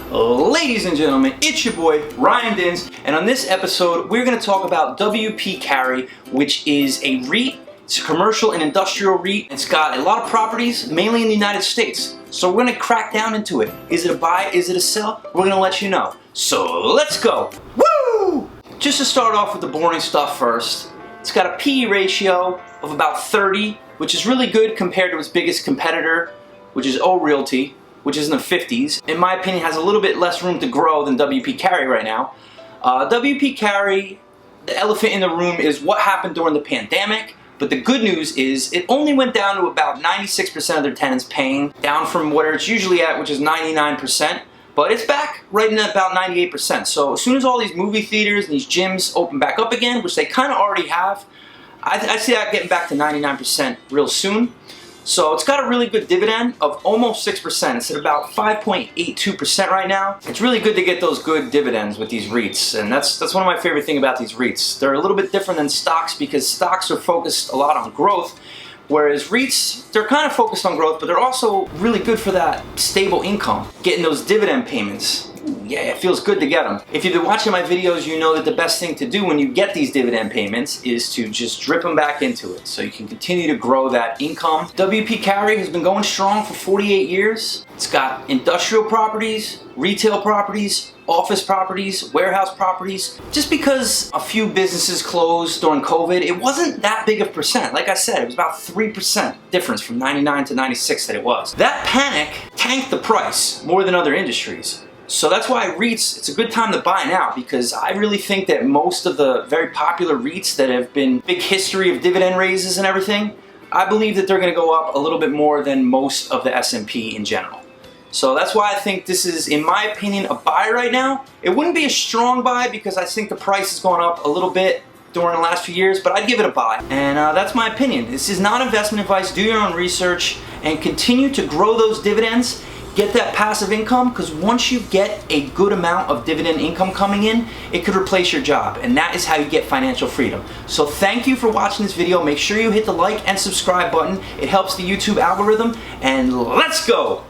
Ladies and gentlemen, it's your boy Ryan Dins, and on this episode we're going to talk about WP Carey, which is a REIT. It's a commercial and industrial REIT. It's got a lot of properties, mainly in the United States. So we're going to crack down into it. Is it a buy? Is it a sell? We're going to let you know. So let's go. Woo! Just to start off with the boring stuff first, it's got a PE ratio of about 30, which is really good compared to its biggest competitor, which is O Realty, which is in the 50s. In my opinion, has a little bit less room to grow than WP Carey right now. WP Carey, the elephant in the room is what happened during the pandemic, but the good news is it only went down to about 96% of their tenants paying, down from where it's usually at, which is 99%, but it's back right in about 98%. So as soon as all these movie theaters and these gyms open back up again, which they kind of already have, I see that getting back to 99% real soon. So it's got a really good dividend of almost 6%. It's at about 5.82% right now. It's really good to get those good dividends with these REITs, and that's one of my favorite things about these REITs. They're a little bit different than stocks because stocks are focused a lot on growth, whereas REITs, they're kind of focused on growth, but they're also really good for that stable income, getting those dividend payments. Yeah, it feels good to get them. If you've been watching my videos, you know that the best thing to do when you get these dividend payments is to just drip them back into it so you can continue to grow that income. WP Carey has been going strong for 48 years. It's got industrial properties, retail properties, office properties, warehouse properties. Just because a few businesses closed during COVID, it wasn't that big of a percent. Like I said, it was about 3% difference from 99 to 96 that it was. That panic tanked the price more than other industries. So that's why REITs, it's a good time to buy now, because I really think that most of the very popular REITs that have been big history of dividend raises and everything, I believe that they're going to go up a little bit more than most of the S&P in general. So that's why I think this is, in my opinion, a buy right now. It wouldn't be a strong buy because I think the price has gone up a little bit during the last few years, but I'd give it a buy. And that's my opinion. This is not investment advice. Do your own research and continue to grow those dividends. Get that passive income, because once you get a good amount of dividend income coming in, it could replace your job, and that is how you get financial freedom. So thank you for watching this video. Make sure you hit the like and subscribe button. It helps the YouTube algorithm, and let's go!